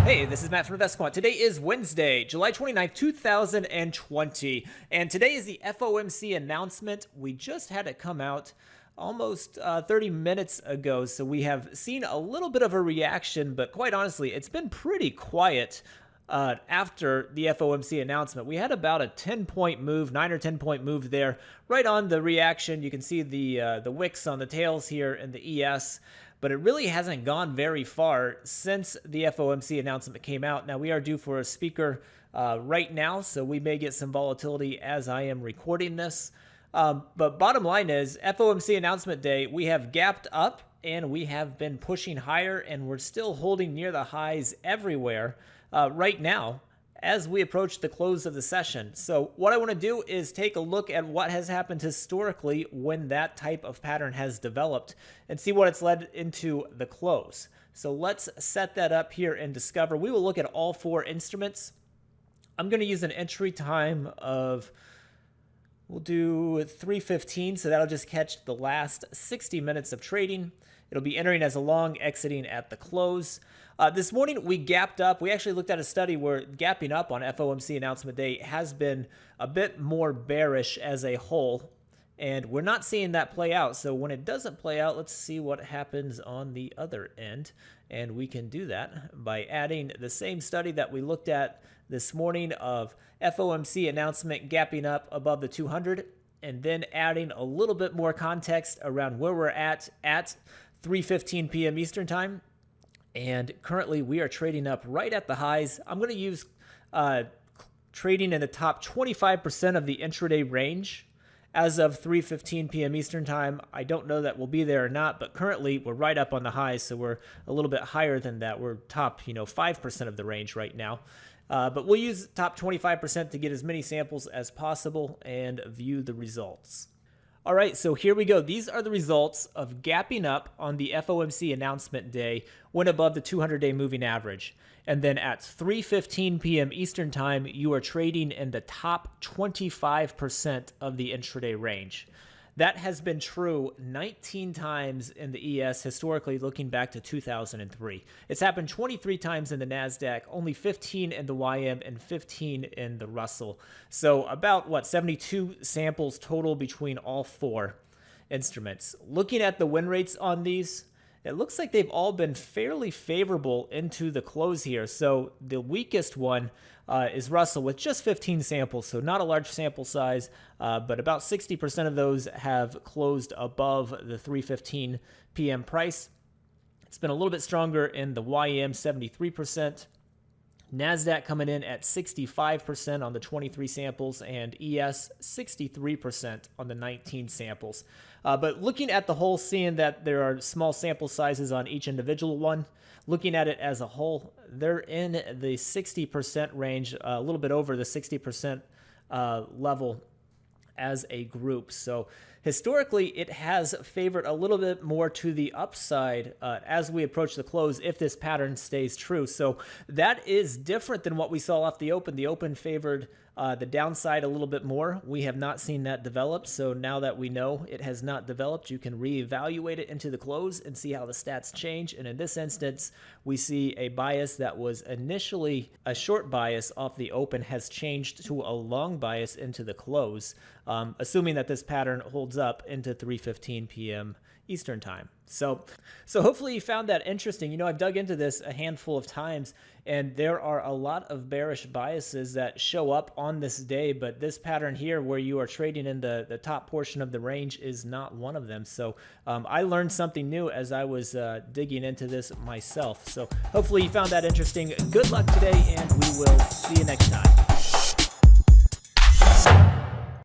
Hey, this is Matt from InvestiQuant. Today is Wednesday, July 29th, 2020, and today is the FOMC announcement. We just had it come out almost 30 minutes ago, so we have seen a little bit of a reaction, but quite honestly, it's been pretty quiet after the FOMC announcement. We had about a 10-point move, 9 or 10-point move there, right on the reaction. You can see the wicks on the tails here in the ES, but it really hasn't gone very far since the FOMC announcement came out. Now, we are due for a speaker right now, so we may get some volatility as I am recording this. But bottom line is, FOMC announcement day, we have gapped up and we have been pushing higher, and we're still holding near the highs everywhere right now as we approach the close of the session. So what I want to do is take a look at what has happened historically when that type of pattern has developed and see what it's led into the close. So let's set that up here in Discover. We will look at all four instruments. I'm going to use an entry time of, we'll do 3:15, so that'll just catch the last 60 minutes of trading. It'll be entering as a long, exiting at the close. This morning, we gapped up. We actually looked at a study where gapping up on FOMC announcement day has been a bit more bearish as a whole, and we're not seeing that play out. So when it doesn't play out, let's see what happens on the other end, and we can do that by adding the same study that we looked at this morning of FOMC announcement gapping up above the 200, and then adding a little bit more context around where we're at 3:15 p.m. Eastern time. And currently we are trading up right at the highs. I'm going to use trading in the top 25% of the intraday range as of 3:15 p.m. Eastern time. I don't know that we'll be there or not, but currently we're right up on the highs, so we're a little bit higher than that. We're top 5% of the range right now. But we'll use top 25% to get as many samples as possible and view the results. All right, so here we go. These are the results of gapping up on the FOMC announcement day when above the 200-day moving average. And then at 3:15 p.m. Eastern time, you are trading in the top 25% of the intraday range. That has been true 19 times in the ES historically, looking back to 2003. It's happened 23 times in the NASDAQ, only 15 in the YM, and 15 in the Russell. So about, 72 samples total between all four instruments. Looking at the win rates on these, it looks like they've all been fairly favorable into the close here. So the weakest one is Russell with just 15 samples, so not a large sample size, but about 60% of those have closed above the 3:15 p.m. price. It's been a little bit stronger in the YM, 73%. NASDAQ coming in at 65% on the 23 samples, and ES 63% on the 19 samples. But looking at the whole, seeing that there are small sample sizes on each individual one, looking at it as a whole, they're in the 60% range, a little bit over the 60% level as a group. So historically, it has favored a little bit more to the upside as we approach the close if this pattern stays true. So that is different than what we saw off the open. The open favored the downside a little bit more. We have not seen that develop. So now that we know it has not developed, you can reevaluate it into the close and see how the stats change. And in this instance, we see a bias that was initially a short bias off the open has changed to a long bias into the close, assuming that this pattern holds up into 3:15 p.m. Eastern time. So hopefully you found that interesting. I've dug into this a handful of times, and there are a lot of bearish biases that show up on this day, but this pattern here where you are trading in the top portion of the range is not one of them. So I learned something new as I was digging into this myself. So hopefully you found that interesting. Good luck today, and we will see you next time.